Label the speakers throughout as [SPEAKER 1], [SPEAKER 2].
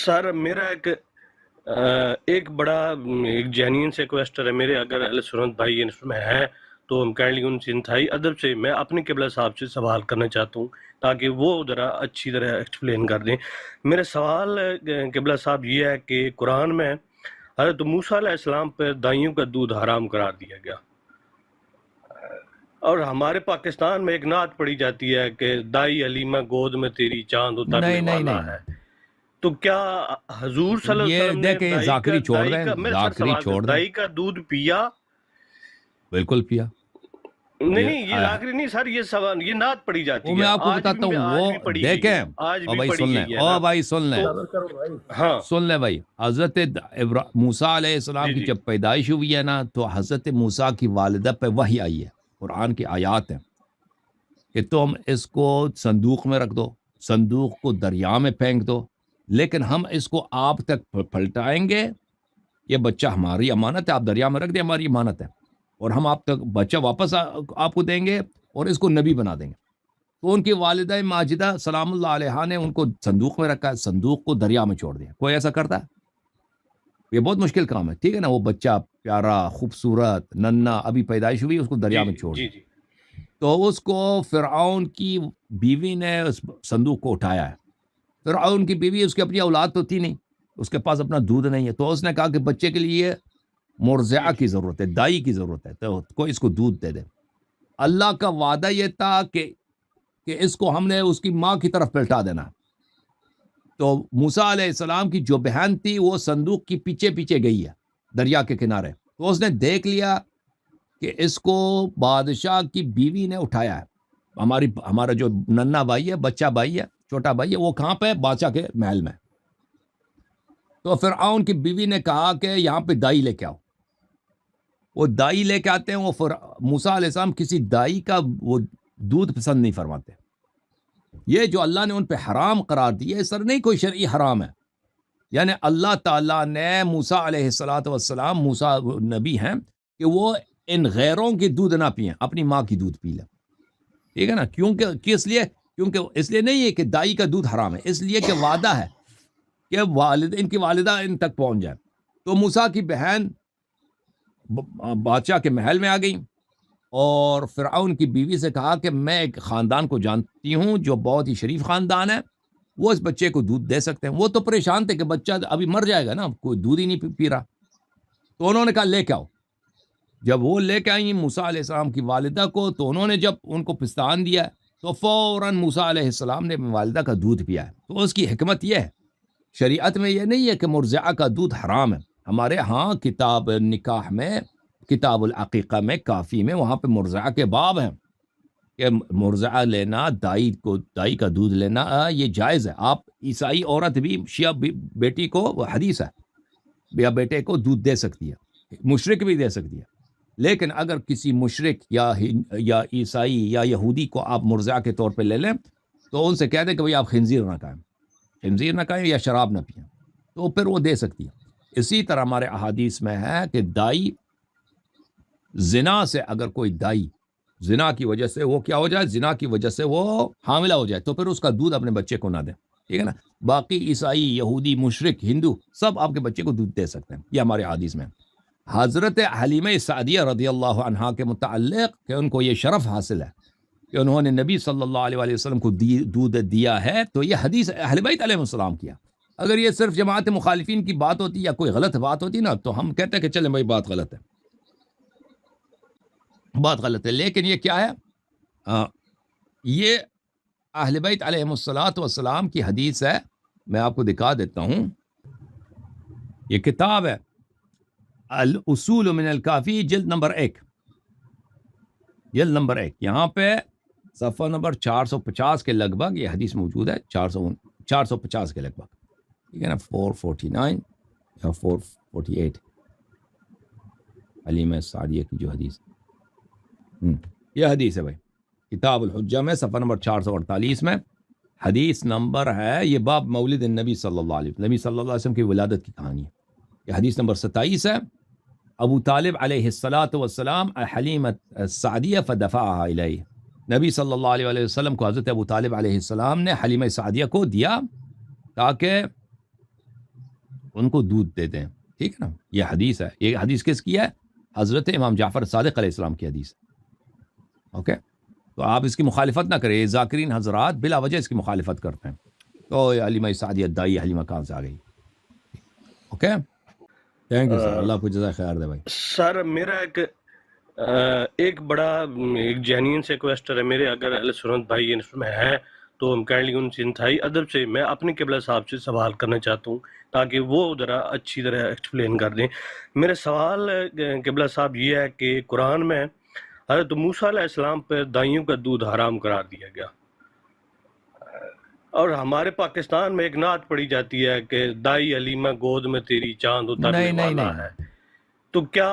[SPEAKER 1] سر میرا ایک بڑا ایک جینین سے کویسٹر ہے میرے، اگر اہل سنت بھائی اس میں ہے تو ہم کائنڈلی ان سے انتہائی ادب سے میں اپنے قبلہ صاحب سے سوال کرنا چاہتا ہوں تاکہ وہ ذرا اچھی طرح ایکسپلین کر دیں۔ میرا سوال قبلہ صاحب یہ ہے کہ قرآن میں حضرت موسیٰ علیہ السلام پر دائیوں کا دودھ حرام قرار دیا گیا، اور ہمارے پاکستان میں ایک نعت پڑھی جاتی ہے کہ دائی علیمہ گود میں تیری چاند اترنے
[SPEAKER 2] نہیں
[SPEAKER 1] والا
[SPEAKER 2] نہیں
[SPEAKER 1] ہے۔ تو کیا حضور صلی اللہ علیہ
[SPEAKER 2] یہ
[SPEAKER 1] وسلم نے
[SPEAKER 2] دیکھیں ذاکری چھوڑ رہے ہیں،
[SPEAKER 1] میرے سر
[SPEAKER 2] ذاکری
[SPEAKER 1] سوال
[SPEAKER 2] چھوڑ دیں،
[SPEAKER 1] دائی کا دودھ پیا؟
[SPEAKER 2] بالکل پیا۔
[SPEAKER 1] نہیں یہ ذاکری نہیں سر، یہ سوال یہ نعت پڑھی جاتی ہے،
[SPEAKER 2] وہ میں آپ کو بتاتا ہوں، وہ دیکھیں
[SPEAKER 1] آج
[SPEAKER 2] او
[SPEAKER 1] بھی
[SPEAKER 2] بھائی
[SPEAKER 1] پڑھی
[SPEAKER 2] سن لیں،
[SPEAKER 1] گئی ہے
[SPEAKER 2] او
[SPEAKER 1] نا۔
[SPEAKER 2] بھائی سن لیں،
[SPEAKER 1] ہاں
[SPEAKER 2] سن لیں بھائی، حضرت موسیٰ علیہ السلام کی جب پیدائش ہوئی ہے نا تو حضرت موسیٰ کی والدہ پہ وحی آئی ہے، قرآن کی آیات ہیں کہ تم اس کو صندوق میں رکھ دو، صندوق کو دریا میں پھینک دو، لیکن ہم اس کو آپ تک پلٹائیں گے، یہ بچہ ہماری امانت ہے، آپ دریا میں رکھ دیں، ہماری امانت ہے، اور ہم آپ تک بچہ واپس آپ کو دیں گے اور اس کو نبی بنا دیں گے۔ تو ان کی والدہ ماجدہ سلام اللہ علیہا نے ان کو صندوق میں رکھا ہے، صندوق کو دریا میں چھوڑ دیا۔ کوئی ایسا کرتا ہے؟ یہ بہت مشکل کام ہے، ٹھیک ہے نا؟ وہ بچہ پیارا، خوبصورت، ننھا، ابھی پیدائش ہوئی، اس کو دریا میں چھوڑ دیا۔ تو اس کو فرعون کی بیوی نے اس صندوق کو اٹھایا ہے۔ فرعون کی بیوی، اس کی اپنی اولاد تو تھی نہیں، اس کے پاس اپنا دودھ نہیں ہے، تو اس نے کہا کہ بچے کے لیے مرضعہ کی ضرورت ہے، دائی کی ضرورت ہے، تو کوئی اس کو دودھ دے دے۔ اللہ کا وعدہ یہ تھا کہ اس کو ہم نے اس کی ماں کی طرف پلٹا دینا۔ تو موسیٰ علیہ السلام کی جو بہن تھی وہ صندوق کی پیچھے پیچھے گئی ہے دریا کے کنارے، تو اس نے دیکھ لیا کہ اس کو بادشاہ کی بیوی نے اٹھایا ہے، ہمارا جو ننھا بھائی ہے، بچہ بھائی ہے، چھوٹا بھائی ہے، وہ کہاں پہ؟ بادشاہ کے محل میں۔ تو فرعون کی بیوی نے کہا کہ یہاں پہ دائی لے کے آؤ۔ وہ دائی لے کے آتے ہیں، وہ موسیٰ علیہ السلام کسی دائی کا وہ دودھ پسند نہیں فرماتے۔ یہ جو اللہ نے ان پہ حرام قرار دیا ہے، سر نہیں کوئی شرعی حرام ہے، یعنی اللہ تعالیٰ نے موسیٰ علیہ السلام، موسیٰ نبی ہیں کہ وہ ان غیروں کی دودھ نہ پئیں، اپنی ماں کی دودھ پی لیں، ٹھیک ہے نا؟ کیونکہ اس لیے نہیں ہے کہ دائی کا دودھ حرام ہے، اس لیے کہ وعدہ ہے کہ ان کی والدہ ان تک پہنچ جائے۔ تو موسیٰ کی بہن بادشاہ کے محل میں آ گئی اور فرعون کی بیوی سے کہا کہ میں ایک خاندان کو جانتی ہوں جو بہت ہی شریف خاندان ہے، وہ اس بچے کو دودھ دے سکتے ہیں۔ وہ تو پریشان تھے کہ بچہ ابھی مر جائے گا نا، کوئی دودھ ہی نہیں پی رہا۔ تو انہوں نے کہا لے کے آؤ۔ جب وہ لے کے آئیں موسیٰ علیہ السلام کی والدہ کو، تو انہوں نے جب ان کو پستان دیا تو فوراً موسیٰ علیہ السلام نے والدہ کا دودھ پیا ہے۔ تو اس کی حکمت یہ ہے، شریعت میں یہ نہیں ہے کہ مرضعہ کا دودھ حرام ہے۔ ہمارے ہاں کتاب نکاح میں، کتاب العقیقہ میں، کافی میں، وہاں پہ مرضعہ کے باب ہیں کہ مرضعہ لینا، دائی کا دودھ لینا یہ جائز ہے۔ آپ عیسائی عورت بھی، شیعہ بیٹی کو، حدیث ہے، یا بیٹے کو دودھ دے سکتی ہے، مشرک بھی دے سکتی ہے، لیکن اگر کسی مشرک یا عیسائی یا یہودی کو آپ مرضعہ کے طور پہ لے لیں تو ان سے کہہ دیں کہ بھئی آپ خنزیر نہ کھائیں یا شراب نہ پئیں، تو پھر وہ دے سکتی ہے۔ اسی طرح ہمارے احادیث میں ہے کہ دائی زنا سے، اگر کوئی دائی زنا کی وجہ سے وہ کیا ہو جائے، زنا کی وجہ سے وہ حاملہ ہو جائے، تو پھر اس کا دودھ اپنے بچے کو نہ دیں، ٹھیک ہے نا؟ باقی عیسائی، یہودی، مشرک، ہندو سب آپ کے بچے کو دودھ دے سکتے ہیں، یہ ہمارے حدیث میں۔ حضرت حلیمہ سعدیہ رضی اللہ عنہا کے متعلق کہ ان کو یہ شرف حاصل ہے کہ انہوں نے نبی صلی اللہ علیہ وسلم کو دودھ دیا ہے، تو یہ حدیث اہل بیت علیہ السلام کیا۔ اگر یہ صرف جماعت مخالفین کی بات ہوتی یا کوئی غلط بات ہوتی نا تو ہم کہتے ہیں کہ چلیں بھائی بات غلط ہے، بات غلط ہے، لیکن یہ کیا ہے؟ یہ اہل بیت علیہ السلام کی حدیث ہے۔ میں آپ کو دکھا دیتا ہوں، یہ کتاب ہے الاصول من الکافی، جلد نمبر 1، یہاں پہ صفحہ نمبر 450 کے لگ بھگ یہ حدیث موجود ہے، 450 کے لگ بھگ، ٹھیک ہے نا؟ 449 یا 448 حلیمہ سعدیہ کی جو حدیث، یہ حدیث ہے بھائی، کتاب الحجہ میں صفحہ نمبر 448 میں حدیث نمبر ہے، یہ باب مولد النبی صلی اللہ علیہ وسلم کی ولادت کی کہانی ہے، یہ حدیث نمبر 27 ہے۔ ابو طالب علیہ السلام حلیمہ سعدیہ فدفعها الیہ، نبی صلی اللہ علیہ وسلم کو حضرت ابو طالب علیہ السلام نے حلیمہ سعدیہ کو دیا تاکہ ان کو دودھ دیتے ہیں. ٹھیک ہے نا, یہ حدیث ہے. یہ حدیث کس کی ہے؟ حضرت امام جعفر صادق علیہ السلام کی حدیث. اوکے, تو آپ اس کی مخالفت نہ کریں. یہ ذاکرین حضرات بلا وجہ اس کی مخالفت کرتے ہیں. تو حلیمہ سعدیہ دائی حلیمہ کہاں سے آ گئی؟ اوکے, تھینک یو سر, اللہ کو جزائے خیر دے بھائی.
[SPEAKER 1] سر میرا ایک بڑا ایک جینین سے ریکویسٹ ہے میرے, اگر اہل سنت بھائی اس میں ہے تو ہم کائنڈلی ان سے انتہائی ادب سے میں اپنے قبلہ صاحب سے سوال کرنا چاہتا ہوں تاکہ وہ ذرا اچھی طرح ایکسپلین کر دیں. میرے سوال قبلہ صاحب یہ ہے کہ قرآن میں حضرت موسیٰ علیہ السلام پر دائیوں کا دودھ حرام قرار دیا گیا, اور ہمارے پاکستان میں ایک نعت پڑھی جاتی ہے کہ دائی حلیمہ گود میں تیری چاند اترنے والا ہے. تو کیا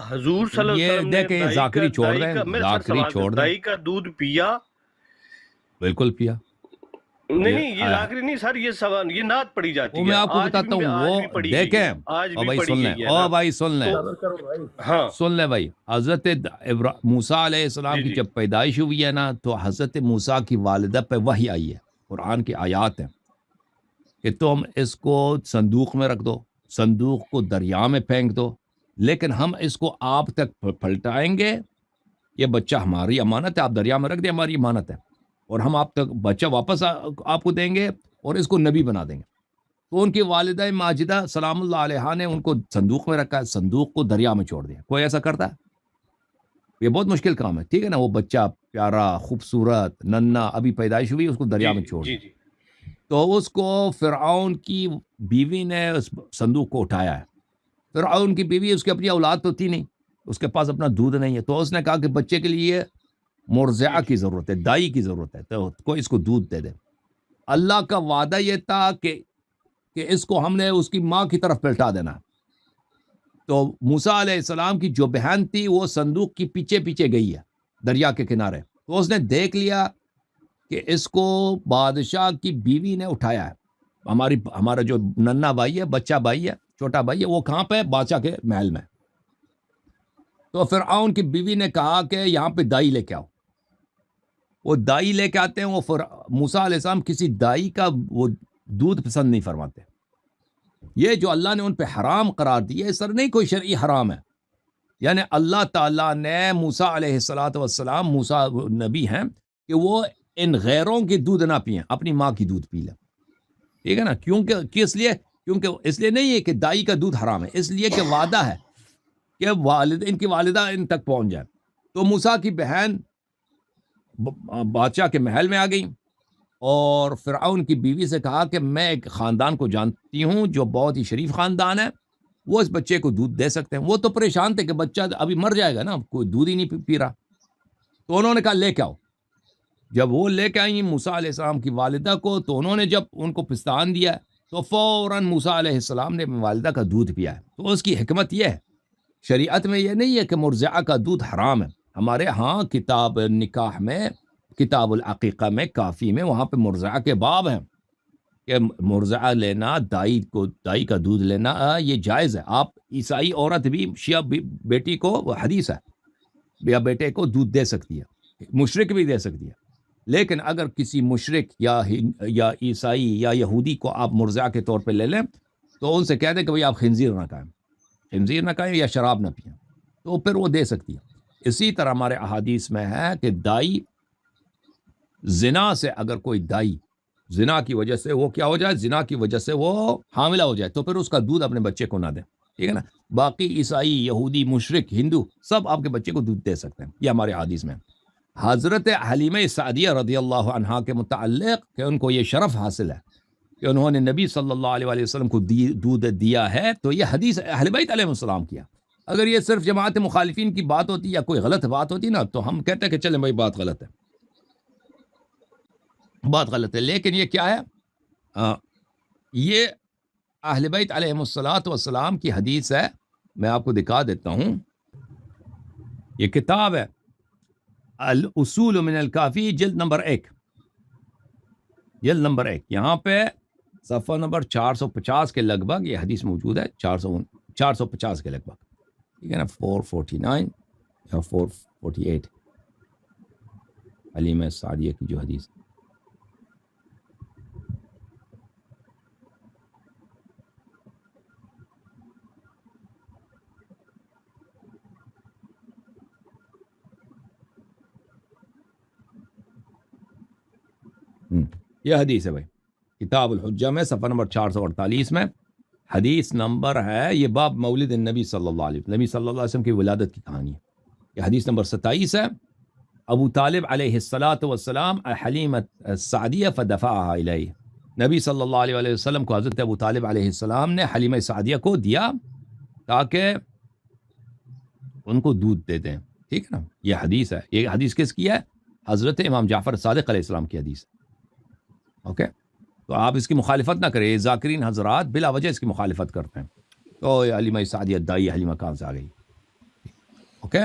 [SPEAKER 1] حضور صلی اللہ علیہ
[SPEAKER 2] یہ
[SPEAKER 1] وسلم نے
[SPEAKER 2] دیکھیں ذاکری چھوڑ دیں, ذاکری چھوڑ دیں.
[SPEAKER 1] دائی کا دودھ پیا؟
[SPEAKER 2] بالکل پیا.
[SPEAKER 1] نہیں یہ ذاکری نہیں سر, یہ سوال یہ نعت پڑھی جاتی ہے.
[SPEAKER 2] وہ میں آپ کو بتاتا ہوں, وہ دیکھیں. او بھائی سن لیں, او بھائی سن لیں,
[SPEAKER 1] ہاں
[SPEAKER 2] سن لیں بھائی. حضرت موسیٰ علیہ السلام کی جب پیدائش ہوئی ہے نا, تو حضرت موسیٰ کی والدہ پہ وحی آئی ہے. قرآن کی آیات ہیں کہ تم اس کو صندوق میں رکھ دو, صندوق کو دریا میں پھینک دو, لیکن ہم اس کو آپ تک پلٹائیں گے. یہ بچہ ہماری امانت ہے, آپ دریا میں رکھ دیں, ہماری امانت ہے, اور ہم آپ تک بچہ واپس آپ کو دیں گے اور اس کو نبی بنا دیں گے. تو ان کی والدہ ماجدہ سلام اللہ علیہا نے ان کو صندوق میں رکھا ہے, صندوق کو دریا میں چھوڑ دیا. کوئی ایسا کرتا ہے؟ یہ بہت مشکل کام ہے. ٹھیک ہے نا, وہ بچہ پیارا خوبصورت ننھا ابھی پیدائش ہوئی, اس کو دریا میں چھوڑ دیا. تو اس کو فرعون کی بیوی نے اس صندوق کو اٹھایا ہے. فرعون کی بیوی, اس کی اپنی اولاد تو تھی نہیں, اس کے پاس اپنا دودھ نہیں ہے, تو اس نے کہا کہ بچے کے لیے مرضعہ کی ضرورت ہے, دائی کی ضرورت ہے, تو کوئی اس کو دودھ دے دے. اللہ کا وعدہ یہ تھا کہ اس کو ہم نے اس کی ماں کی طرف پلٹا دینا. تو موسیٰ علیہ السلام کی جو بہن تھی وہ صندوق کی پیچھے پیچھے گئی ہے دریا کے کنارے. تو اس نے دیکھ لیا کہ اس کو بادشاہ کی بیوی نے اٹھایا ہے. ہمارا جو ننھا بھائی ہے, بچہ بھائی ہے, چھوٹا بھائی ہے, وہ کہاں پہ؟ بادشاہ کے محل میں. تو فرعون کی بیوی نے کہا کہ یہاں پہ دائی لے کے آؤ. وہ دائی لے کے آتے ہیں. وہ موسیٰ علیہ السلام کسی دائی کا وہ دودھ پسند نہیں فرماتے. یہ جو اللہ نے ان پہ حرام قرار دیا ہے, سر نہیں کوئی شرعی حرام ہے. یعنی اللہ تعالیٰ نے موسیٰ علیہ السلام, موسیٰ نبی ہیں, کہ وہ ان غیروں کی دودھ نہ پئیں, اپنی ماں کی دودھ پی لیں. ٹھیک ہے نا, کیونکہ اس لیے نہیں ہے کہ دائی کا دودھ حرام ہے, اس لیے کہ وعدہ ہے کہ ان کی والدہ ان تک پہنچ جائے. تو موسیٰ کی بہن بادشاہ کے محل میں آ گئی اور فرعون کی بیوی سے کہا کہ میں ایک خاندان کو جانتی ہوں جو بہت ہی شریف خاندان ہے, وہ اس بچے کو دودھ دے سکتے ہیں. وہ تو پریشان تھے کہ بچہ ابھی مر جائے گا نا, کوئی دودھ ہی نہیں پی رہا. تو انہوں نے کہا لے کے آؤ. جب وہ لے کے آئیں موسیٰ علیہ السلام کی والدہ کو, تو انہوں نے جب ان کو پستان دیا تو فوراً موسیٰ علیہ السلام نے والدہ کا دودھ پیا ہے. تو اس کی حکمت یہ ہے, شریعت میں یہ نہیں ہے کہ مرضعہ کا دودھ حرام ہے. ہمارے ہاں کتاب نکاح میں, کتاب العقیقہ میں, کافی میں, وہاں پہ مرضعہ کے باب ہیں کہ مرضعہ لینا, دائی کا دودھ لینا یہ جائز ہے. آپ عیسائی عورت بھی, شیعہ بیٹی کو, حدیث ہے, یا بیٹے کو دودھ دے سکتی ہے, مشرک بھی دے سکتی ہے. لیکن اگر کسی مشرک یا عیسائی یا یہودی کو آپ مرضعہ کے طور پہ لے لیں, تو ان سے کہہ دیں کہ بھئی آپ خنزیر نہ کھائیں یا شراب نہ پئیں, تو پھر وہ دے سکتی ہے. اسی طرح ہمارے احادیث میں ہے کہ دائی زنا سے, اگر کوئی دائی زنا کی وجہ سے وہ کیا ہو جائے, زنا کی وجہ سے وہ حاملہ ہو جائے, تو پھر اس کا دودھ اپنے بچے کو نہ دیں. ٹھیک ہے نا. باقی عیسائی, یہودی, مشرک, ہندو سب آپ کے بچے کو دودھ دے سکتے ہیں. یہ ہمارے حدیث میں. حضرت حلیمہ سعدیہ رضی اللہ عنہا کے متعلق کہ ان کو یہ شرف حاصل ہے کہ انہوں نے نبی صلی اللہ علیہ وسلم کو دودھ دیا ہے, تو یہ حدیث اہل بیت علیہ السلام کیا. اگر یہ صرف جماعت مخالفین کی بات ہوتی یا کوئی غلط بات ہوتی نا, تو ہم کہتے ہیں کہ چلیں بھائی بات غلط ہے, بات غلط ہے. لیکن یہ کیا ہے, یہ اہل بیت علیہ السلام کی حدیث ہے. میں آپ کو دکھا دیتا ہوں, یہ کتاب ہے الاصول من الکافی, جلد نمبر 1, یہاں پہ صفحہ نمبر 450 کے لگ بھگ یہ حدیث موجود ہے, 450 کے لگ بھگ. ٹھیک ہے نا, 449 یا 448 حلیمہ سعدیہ کی جو حدیث. یہ حدیث ہے بھائی، کتاب الحجہ میں صفحہ نمبر 448 میں حدیث نمبر ہے، یہ باب مولد النبی صلی اللہ علیہ وسلم، نبی صلی اللہ علیہ وسلم کی ولادت کی کہانی ہے، یہ حدیث نمبر 27 ہے۔ ابو طالب علیہ السلام حلیم السعدیہ فدفعها الیہ، نبی صلی اللہ علیہ وسلم کو حضرت ابو طالب علیہ السلام نے حلیمہ سعدیہ کو دیا تاکہ ان کو دودھ دے دیں، ٹھیک ہے نا؟ یہ حدیث ہے، یہ حدیث کس کی ہے؟ حضرت امام جعفر صادق علیہ السلام کی حدیث ہے، اوکے؟ تو آپ اس کی مخالفت نہ کریں، یہ ذاکرین حضرات بلا وجہ اس کی مخالفت کرتے ہیں، تو حلیمہ سعدیہ دائی حلیمہ کہاں سے آ گئی؟ اوکے؟